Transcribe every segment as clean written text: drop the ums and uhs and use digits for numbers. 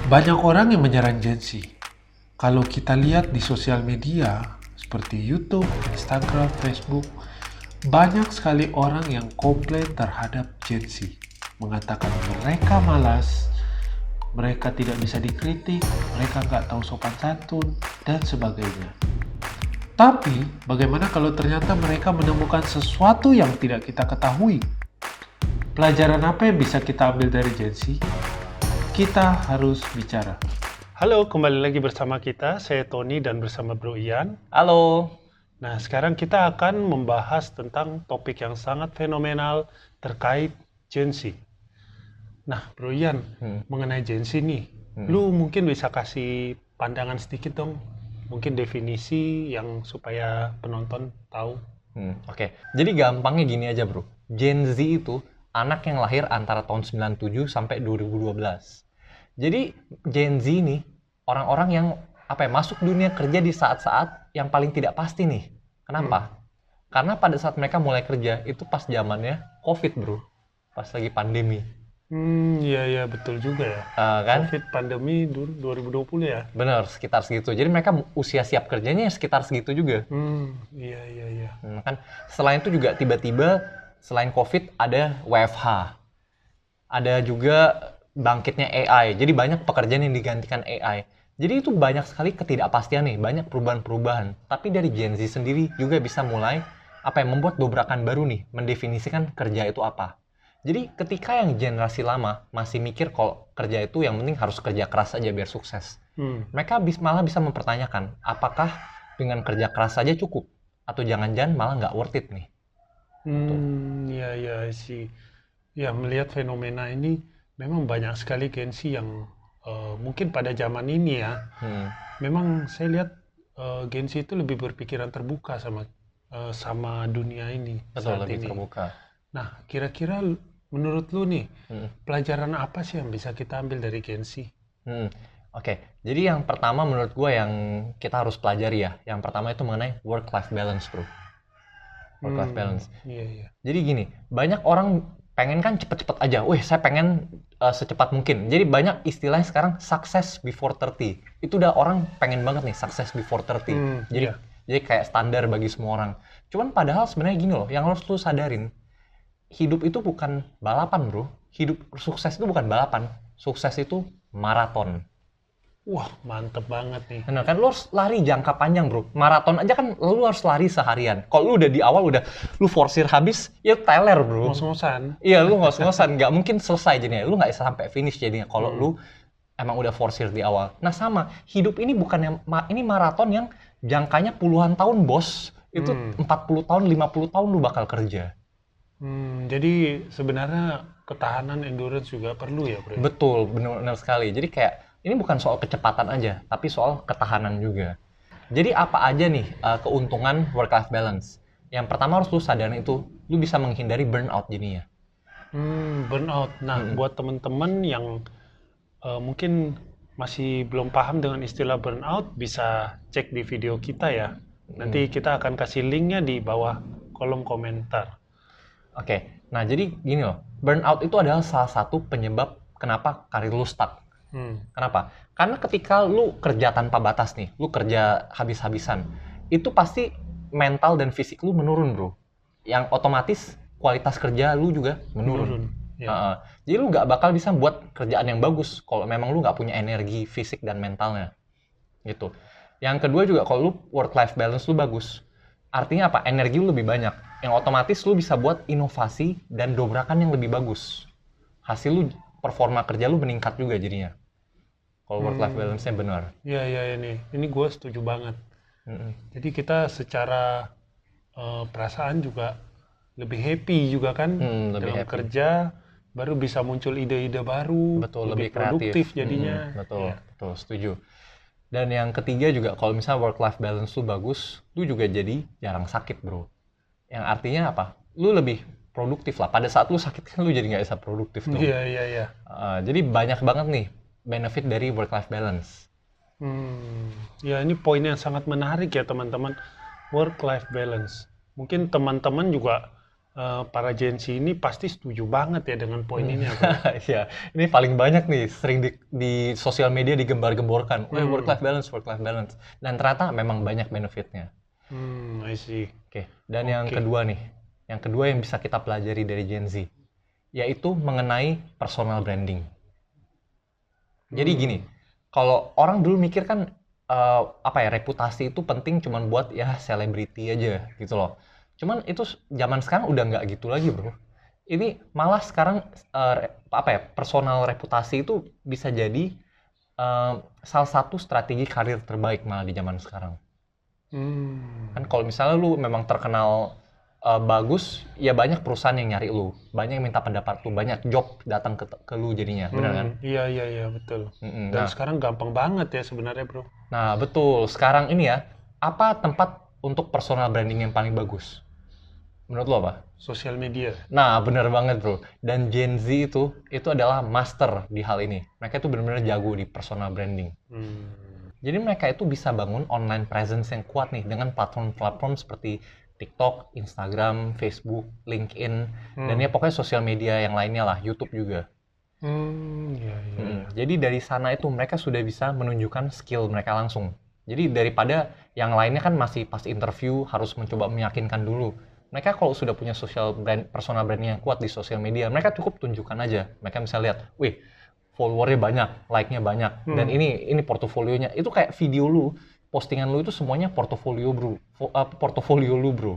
Banyak orang yang menyerang Gen Z. Kalau kita lihat di sosial media seperti YouTube, Instagram, Facebook, banyak sekali orang yang komplain terhadap Gen Z. Mengatakan mereka malas, mereka tidak bisa dikritik, mereka nggak tahu sopan santun, dan sebagainya. Tapi, bagaimana kalau ternyata mereka menemukan sesuatu yang tidak kita ketahui? Pelajaran apa yang bisa kita ambil dari Gen Z? Kita harus bicara. Halo, kembali lagi bersama kita. Saya Tony dan bersama Bro Ian. Halo. Nah, sekarang kita akan membahas tentang topik yang sangat fenomenal terkait Gen Z. Nah, Bro Ian, mengenai Gen Z nih, lu mungkin bisa kasih pandangan sedikit dong. Mungkin definisi yang supaya penonton tahu. Oke. Jadi gampangnya gini aja, Bro. Gen Z itu anak yang lahir antara tahun 97 sampai 2012. Jadi Gen Z nih orang-orang yang masuk dunia kerja di saat-saat yang paling tidak pasti nih. Kenapa? Karena pada saat mereka mulai kerja itu pas zamannya COVID, Bro. Pas lagi pandemi. Iya betul juga ya. Kan? COVID pandemi 2020 ya. Bener, sekitar segitu. Jadi mereka usia siap kerjanya sekitar segitu juga. Iya. Kan selain itu juga tiba-tiba selain COVID ada WFH. Ada juga bangkitnya AI. Jadi banyak pekerjaan yang digantikan AI. Jadi itu banyak sekali ketidakpastian nih, banyak perubahan-perubahan. Tapi dari Gen Z sendiri juga bisa mulai membuat dobrakan baru nih, mendefinisikan kerja itu apa. Jadi ketika yang generasi lama masih mikir kalau kerja itu yang penting harus kerja keras aja biar sukses. Mereka malah bisa mempertanyakan apakah dengan kerja keras saja cukup atau jangan-jangan malah nggak worth it nih. Iya sih. Ya, melihat fenomena ini memang banyak sekali Gen Z yang mungkin pada zaman ini ya. Memang saya lihat Gen Z itu lebih berpikiran terbuka sama dunia ini. Betul, saat lebih ini. terbuka. Nah, kira-kira menurut lu nih, pelajaran apa sih yang bisa kita ambil dari Gen Z? Oke, jadi yang pertama menurut gue yang kita harus pelajari ya, yang pertama itu mengenai work-life balance, bro. Work-life balance. Iya. Jadi gini, banyak orang pengen kan cepet-cepet aja. Saya pengen secepat mungkin. Jadi banyak istilahnya sekarang success before 30. Itu udah orang pengen banget nih success before 30. Jadi kayak standar bagi semua orang. Cuman padahal sebenarnya gini loh, yang harus lu sadarin, hidup itu bukan balapan, bro. Hidup sukses itu bukan balapan. Sukses itu maraton. Wah, mantep banget nih. Benar kan, lu harus lari jangka panjang, bro. Maraton aja kan lu harus lari seharian. Kalau lu udah di awal lu forsir habis, ya teler, bro. Ngos-ngosan. Iya, lu ngos-ngosan. Nggak mungkin selesai jadinya. Lu nggak sampai finish jadinya kalau lu emang udah forsir di awal. Nah sama, hidup ini bukan yang ini maraton yang jangkanya puluhan tahun, bos. Itu 40 tahun, 50 tahun lu bakal kerja. Jadi sebenarnya ketahanan endurance juga perlu ya, bro? Betul, benar sekali. Jadi kayak ini bukan soal kecepatan aja, tapi soal ketahanan juga. Jadi apa aja nih keuntungan work-life balance? Yang pertama harus lu sadarin itu, lu bisa menghindari burnout jadinya. Burnout. Nah, buat teman-teman yang mungkin masih belum paham dengan istilah burnout, bisa cek di video kita ya. Nanti kita akan kasih linknya di bawah kolom komentar. Oke, nah jadi gini loh, burnout itu adalah salah satu penyebab kenapa karir lu stuck. Kenapa? Karena ketika lu kerja tanpa batas nih, lu kerja habis-habisan, itu pasti mental dan fisik lu menurun, bro. Yang otomatis kualitas kerja lu juga menurun. Ya. Jadi lu nggak bakal bisa buat kerjaan yang bagus kalau memang lu nggak punya energi fisik dan mentalnya. Gitu. Yang kedua juga kalau lu work-life balance lu bagus, artinya apa? Energi lu lebih banyak. Yang otomatis lu bisa buat inovasi dan dobrakan yang lebih bagus. Hasil lu, performa kerja lu meningkat juga jadinya. Kalau work-life balance-nya benar. Iya ini gue setuju banget. Jadi kita secara perasaan juga lebih happy juga kan dalam kerja, baru bisa muncul ide-ide baru, betul, lebih produktif jadinya. Betul, setuju. Dan yang ketiga juga kalau misalnya work-life balance lu bagus, lu juga jadi jarang sakit, bro. Yang artinya apa? Lu lebih produktif lah. Pada saat lu sakit kan lu jadi nggak bisa produktif tuh. Iya. Jadi banyak banget nih benefit dari work-life balance. Ya ini poin yang sangat menarik ya teman-teman, work-life balance. Mungkin teman-teman juga para Gen Z ini pasti setuju banget ya dengan poin ini ya, bro. Iya, ini paling banyak nih sering di sosial media digembar-gemborkan. Work life balance, work life balance. Dan ternyata memang banyak benefitnya. I see. Oke, dan yang kedua nih, yang kedua yang bisa kita pelajari dari Gen Z, yaitu mengenai personal branding. Jadi gini, kalau orang dulu mikir kan reputasi itu penting cuman buat ya selebriti aja gitu loh. Cuman itu zaman sekarang udah nggak gitu lagi, bro. Ini malah sekarang personal reputasi itu bisa jadi salah satu strategi karir terbaik malah di zaman sekarang. Kan kalau misalnya lu memang terkenal bagus, ya banyak perusahaan yang nyari lu, banyak yang minta pendapat lu, banyak job datang ke lu jadinya, benar kan? Iya, betul. Dan sekarang gampang banget ya sebenarnya, bro. Nah, betul. Sekarang ini ya, apa tempat untuk personal branding yang paling bagus? Menurut lo apa? Sosial media. Nah, benar banget, bro. Dan Gen Z itu adalah master di hal ini. Mereka itu benar-benar jago di personal branding. Jadi mereka itu bisa bangun online presence yang kuat nih dengan platform-platform seperti TikTok, Instagram, Facebook, LinkedIn, dan ya pokoknya sosial media yang lainnya lah, YouTube juga. Jadi dari sana itu mereka sudah bisa menunjukkan skill mereka langsung. Jadi daripada yang lainnya kan masih pas interview harus mencoba meyakinkan dulu. Mereka kalau sudah punya personal branding yang kuat di sosial media, mereka cukup tunjukkan aja. Mereka bisa lihat, wih, followernya banyak, like-nya banyak, dan ini portofolionya. Itu kayak video lu, postingan lu itu semuanya portofolio bro, portofolio lu bro.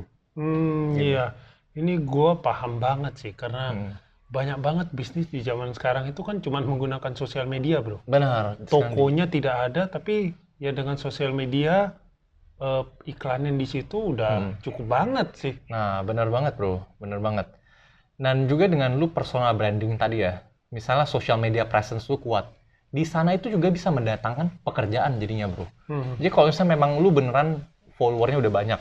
Iya, ini gue paham banget sih karena banyak banget bisnis di zaman sekarang itu kan cuma menggunakan sosial media, bro. Benar. Tokonya tidak ada, tapi ya dengan sosial media iklannya di situ udah cukup banget sih. Nah, benar banget bro, benar banget. Dan juga dengan lu personal branding tadi ya, misalnya social media presence lu kuat, di sana itu juga bisa mendatangkan pekerjaan jadinya bro. Jadi kalau misalnya memang lu beneran followernya udah banyak,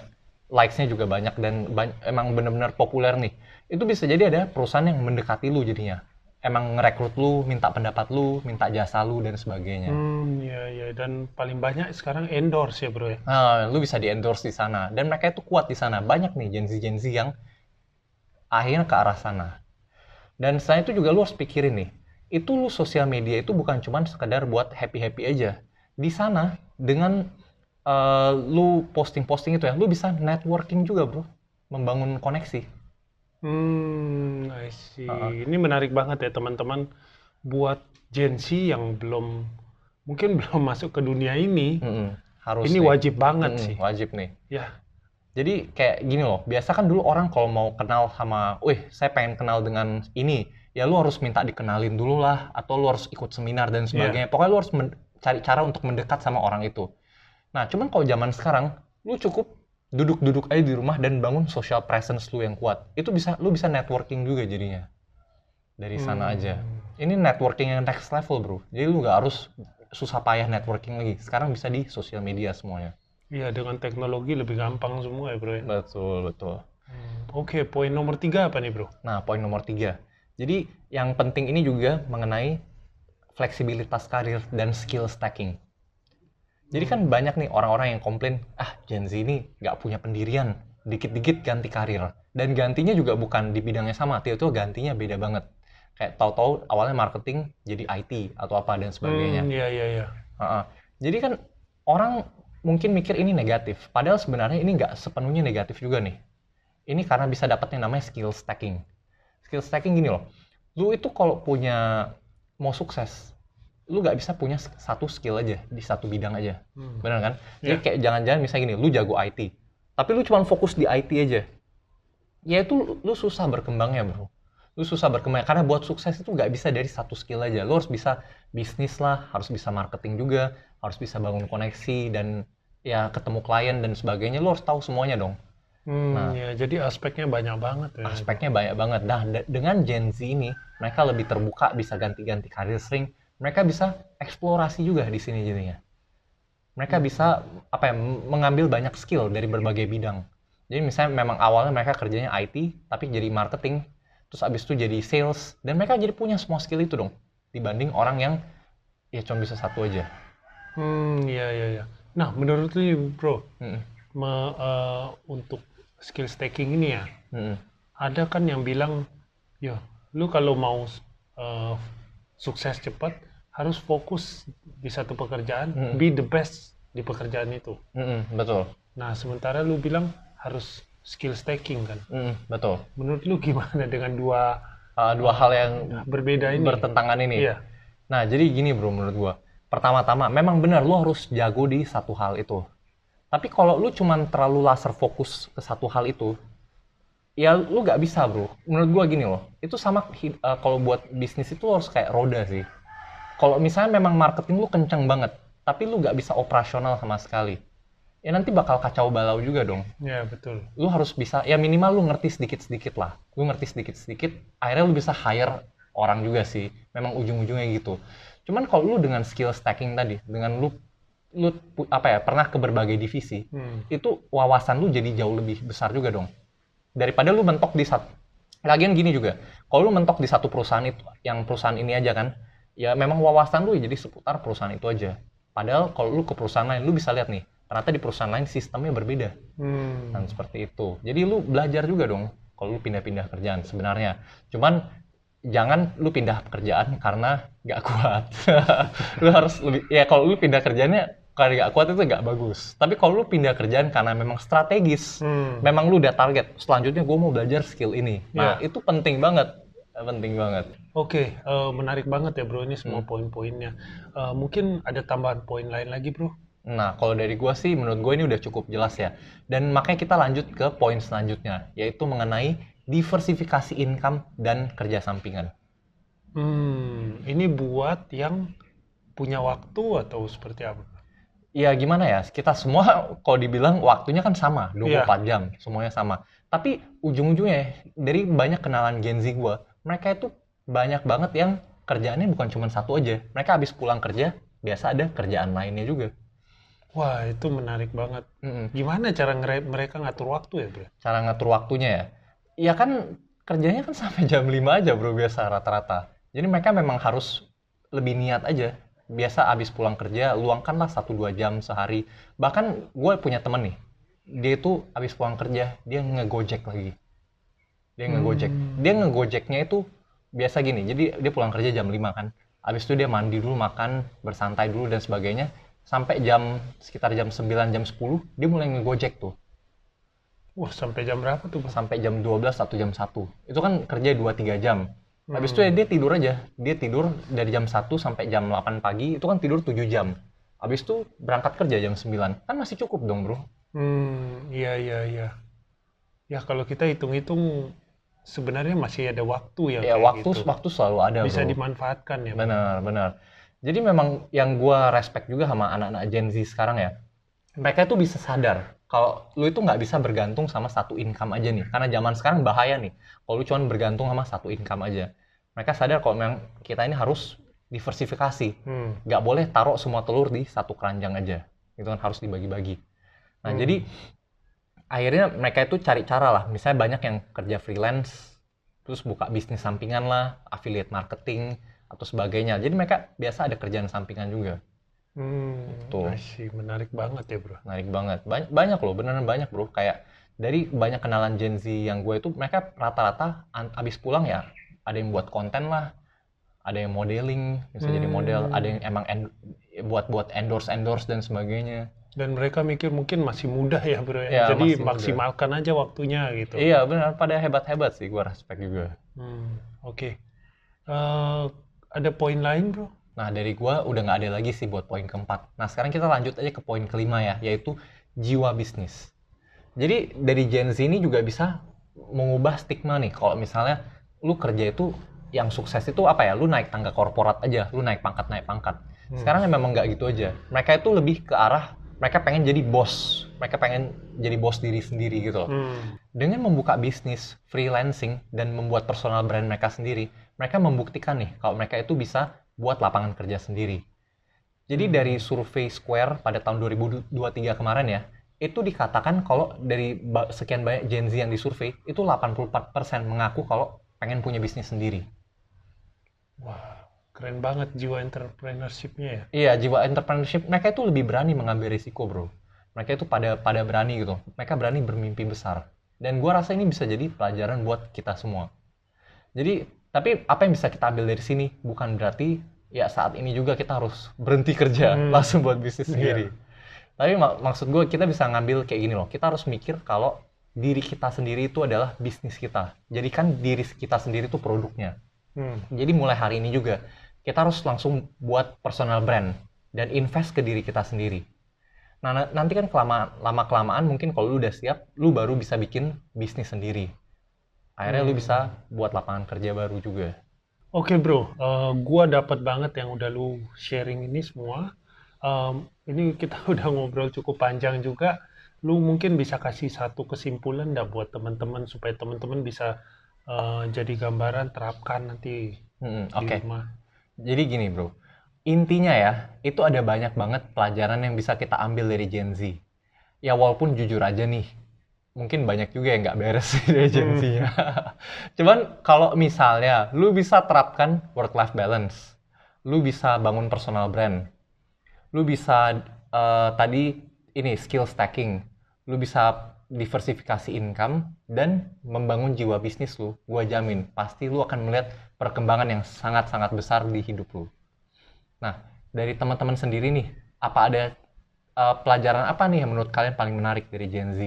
likes-nya juga banyak, dan emang bener-bener populer nih, itu bisa jadi ada perusahaan yang mendekati lu jadinya. Emang ngerekrut lu, minta pendapat lu, minta jasa lu, dan sebagainya. Iya, dan paling banyak sekarang endorse ya bro ya. Nah, lu bisa di-endorse di sana, dan mereka itu kuat di sana. Banyak nih Gen Z yang akhirnya ke arah sana. Dan selain itu juga lu harus pikirin nih, itu lu sosial media itu bukan cuma sekedar buat happy-happy aja. Di sana, dengan lu posting-posting itu ya, lu bisa networking juga bro, membangun koneksi. I see. Ini menarik banget ya teman-teman buat Gen Z yang mungkin belum masuk ke dunia ini. Harus ini nih. wajib banget sih. Wajib nih. Ya. Jadi kayak gini loh, biasa kan dulu orang kalau mau kenal sama, saya pengen kenal dengan ini, ya lu harus minta dikenalin dulu lah, atau lu harus ikut seminar dan sebagainya. Pokoknya lu harus cari cara untuk mendekat sama orang itu. Nah, cuman kalau zaman sekarang, lu cukup duduk-duduk aja di rumah dan bangun social presence lu yang kuat. Itu lu bisa networking juga jadinya. Dari sana aja. Ini networking yang next level, bro. Jadi lu nggak harus susah payah networking lagi. Sekarang bisa di sosial media semuanya. Iya, dengan teknologi lebih gampang semua ya, bro. Betul. Oke, poin nomor 3 apa nih, bro? Nah, poin nomor 3. Jadi, yang penting ini juga mengenai fleksibilitas karir dan skill stacking. Jadi kan banyak nih orang-orang yang komplain, Gen Z ini nggak punya pendirian, dikit-dikit ganti karir. Dan gantinya juga bukan di bidangnya sama, itu gantinya beda banget. Kayak tahu-tahu awalnya marketing jadi IT atau apa dan sebagainya. Iya. Jadi kan orang mungkin mikir ini negatif, padahal sebenarnya ini nggak sepenuhnya negatif juga nih. Ini karena bisa dapatnya namanya skill stacking. Skill stacking gini loh, lu itu kalau mau sukses, lu nggak bisa punya satu skill aja di satu bidang aja, benar kan? Jadi kayak jangan-jangan misalnya gini, lu jago IT, tapi lu cuma fokus di IT aja, ya itu lu susah berkembangnya bro. Lu susah berkembang karena buat sukses itu nggak bisa dari satu skill aja. Lu harus bisa bisnis lah, harus bisa marketing juga, harus bisa bangun koneksi dan ya ketemu klien dan sebagainya. Lu harus tahu semuanya dong. Ya, jadi aspeknya banyak banget ya. Aspeknya banyak banget. Nah, dengan Gen Z ini, mereka lebih terbuka, bisa ganti-ganti karir sering. Mereka bisa eksplorasi juga di sini jadinya. Mereka bisa mengambil banyak skill dari berbagai bidang. Jadi misalnya memang awalnya mereka kerjanya IT, tapi jadi marketing, terus abis itu jadi sales, dan mereka jadi punya semua skill itu dong, dibanding orang yang ya cuma bisa satu aja. Iya. Nah, menurut lu bro, untuk skill stacking ini ya, ada kan yang bilang, yo, lu kalau mau uh, sukses cepat harus fokus di satu pekerjaan, be the best di pekerjaan itu. Betul. Nah, sementara lu bilang harus skill stacking kan. Betul. Menurut lu gimana dengan dua hal yang berbeda ini? Bertentangan ini. Iya. Nah, jadi gini bro, menurut gua. Pertama-tama, memang benar lu harus jago di satu hal itu. Tapi kalau lu cuman terlalu laser fokus ke satu hal itu, ya lu nggak bisa bro. Menurut gua gini loh, itu sama kalau buat bisnis itu harus kayak roda sih. Kalau misalnya memang marketing lu kenceng banget, tapi lu nggak bisa operasional sama sekali, ya nanti bakal kacau balau juga dong. Ya, betul. Lu harus bisa, ya minimal lu ngerti sedikit-sedikit lah. Lu ngerti sedikit-sedikit, akhirnya lu bisa hire orang juga sih. Memang ujung-ujungnya gitu. Cuman kalau lu dengan skill stacking tadi, dengan lu pernah ke berbagai divisi, itu wawasan lu jadi jauh lebih besar juga dong. Daripada lu mentok di satu. Lagian gini juga, kalau lu mentok di satu perusahaan itu, yang perusahaan ini aja kan, ya memang wawasan lu jadi seputar perusahaan itu aja. Padahal kalau lu ke perusahaan lain, lu bisa lihat nih, ternyata di perusahaan lain sistemnya berbeda. Dan seperti itu. Jadi lu belajar juga dong kalau lu pindah-pindah kerjaan sebenarnya. Cuman jangan lu pindah pekerjaan karena nggak kuat. Lu harus lebih, ya kalau lu pindah kerjaannya karena nggak kuat itu nggak bagus. Tapi kalau lu pindah kerjaan karena memang strategis, memang lu udah target, selanjutnya gue mau belajar skill ini. Nah, itu penting banget. Penting banget. Oke, menarik banget ya bro ini semua poin-poinnya. Mungkin ada tambahan poin lain lagi bro? Nah, kalau dari gue sih, menurut gue ini udah cukup jelas ya. Dan makanya kita lanjut ke poin selanjutnya, yaitu mengenai diversifikasi income dan kerja sampingan. Ini buat yang punya waktu atau seperti apa? Ya gimana ya, kita semua kalau dibilang waktunya kan sama, 24 jam, semuanya sama. Tapi ujung-ujungnya, dari banyak kenalan Gen Z gue, mereka itu banyak banget yang kerjaannya bukan cuma satu aja. Mereka habis pulang kerja, biasa ada kerjaan lainnya juga. Wah, itu menarik banget. Gimana cara mereka ngatur waktu ya, bro? Cara ngatur waktunya ya? Ya kan kerjanya kan sampai jam 5 aja bro biasa rata-rata. Jadi mereka memang harus lebih niat aja. Biasa abis pulang kerja, luangkanlah 1-2 jam sehari. Bahkan gue punya temen nih, dia itu abis pulang kerja, dia ngegojek lagi. Dia ngegojeknya itu biasa gini, jadi dia pulang kerja jam 5 kan. Abis itu dia mandi dulu, makan, bersantai dulu dan sebagainya. Sampai sekitar jam 9, jam 10, dia mulai ngegojek tuh. Wah, sampai jam berapa tuh, Bang? Sampai jam 12 atau jam 1. Itu kan kerja 2-3 jam. Habis itu ya dia tidur aja. Dia tidur dari jam 1 sampai jam 8 pagi, itu kan tidur 7 jam. Habis itu berangkat kerja jam 9. Kan masih cukup dong, bro. Iya. Ya, kalau kita hitung-hitung, sebenarnya masih ada waktu ya. Ya, waktu selalu ada, bisa bro. dimanfaatkan ya. Benar. Jadi memang yang gue respect juga sama anak-anak Gen Z sekarang ya, mereka itu bisa sadar kalau lu itu nggak bisa bergantung sama satu income aja nih. Karena zaman sekarang bahaya nih, kalau lu cuma bergantung sama satu income aja. Mereka sadar kalau memang kita ini harus diversifikasi. Nggak boleh taruh semua telur di satu keranjang aja. Itu kan harus dibagi-bagi. Nah, jadi akhirnya mereka itu cari cara lah. Misalnya banyak yang kerja freelance, terus buka bisnis sampingan lah, affiliate marketing, atau sebagainya. Jadi mereka biasa ada kerjaan sampingan juga. Masih menarik banget ya, bro. Menarik banget. Banyak loh, beneran banyak, bro. Kayak dari banyak kenalan Gen Z yang gue itu, mereka rata-rata abis pulang ya, ada yang buat konten lah, ada yang modeling, bisa jadi model, ada yang emang buat endorse dan sebagainya. Dan mereka mikir mungkin masih muda ya, bro. Ya, jadi maksimalkan aja waktunya gitu. Iya, benar. Pada hebat-hebat sih, gue respect juga. Oke. Ada poin lain, bro? Nah, dari gue udah nggak ada lagi sih buat poin keempat. Nah, sekarang kita lanjut aja ke poin kelima ya, yaitu jiwa bisnis. Jadi, dari Gen Z ini juga bisa mengubah stigma nih. Kalau misalnya lu kerja itu, yang sukses itu apa ya? Lu naik tangga korporat aja, lu naik pangkat. Sekarang memang nggak gitu aja. Mereka itu lebih ke arah, mereka pengen jadi bos. Mereka pengen jadi bos diri sendiri gitu loh. Dengan membuka bisnis, freelancing, dan membuat personal brand mereka sendiri, mereka membuktikan nih kalau mereka itu bisa buat lapangan kerja sendiri. Jadi dari survei Square pada tahun 2023 kemarin ya, itu dikatakan kalau dari sekian banyak Gen Z yang disurvei, itu 84% mengaku kalau pengen punya bisnis sendiri. Wah, keren banget jiwa entrepreneurship-nya ya. Iya, jiwa entrepreneurship, mereka itu lebih berani mengambil risiko, bro. Mereka itu pada berani gitu. Mereka berani bermimpi besar. Dan gua rasa ini bisa jadi pelajaran buat kita semua. Jadi, tapi apa yang bisa kita ambil dari sini? Bukan berarti ya saat ini juga kita harus berhenti kerja langsung buat bisnis sendiri. Tapi maksud gue kita bisa ngambil kayak gini loh. Kita harus mikir kalau diri kita sendiri itu adalah bisnis kita. Jadi kan diri kita sendiri itu produknya. Jadi mulai hari ini juga kita harus langsung buat personal brand dan invest ke diri kita sendiri. Nah, nanti kan lama-kelamaan mungkin kalau lu udah siap, lu baru bisa bikin bisnis sendiri. Akhirnya lu bisa buat lapangan kerja baru juga. Oke bro, gua dapat banget yang udah lu sharing ini semua. Ini kita udah ngobrol cukup panjang juga. Lu mungkin bisa kasih satu kesimpulan dah buat teman-teman supaya teman-teman bisa jadi gambaran terapkan nanti di rumah. Jadi gini bro, intinya ya, itu ada banyak banget pelajaran yang bisa kita ambil dari Gen Z. Ya walaupun jujur aja nih, mungkin banyak juga yang nggak beres dari Gen Z-nya. Cuman kalau misalnya lu bisa terapkan work-life balance, lu bisa bangun personal brand, lu bisa tadi ini skill stacking, lu bisa diversifikasi income dan membangun jiwa bisnis lu, gua jamin pasti lu akan melihat perkembangan yang sangat-sangat besar di hidup lu. Nah, dari teman-teman sendiri nih, apa ada pelajaran apa nih yang menurut kalian paling menarik dari Gen Z?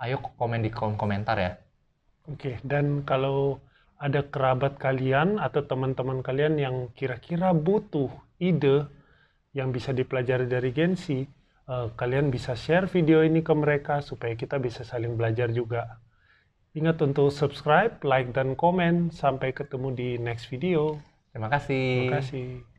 Ayo komen di kolom komentar ya. Oke, dan kalau ada kerabat kalian atau teman-teman kalian yang kira-kira butuh ide yang bisa dipelajari dari Gen Z, kalian bisa share video ini ke mereka supaya kita bisa saling belajar juga. Ingat untuk subscribe, like, dan komen. Sampai ketemu di next video. Terima kasih. Terima kasih.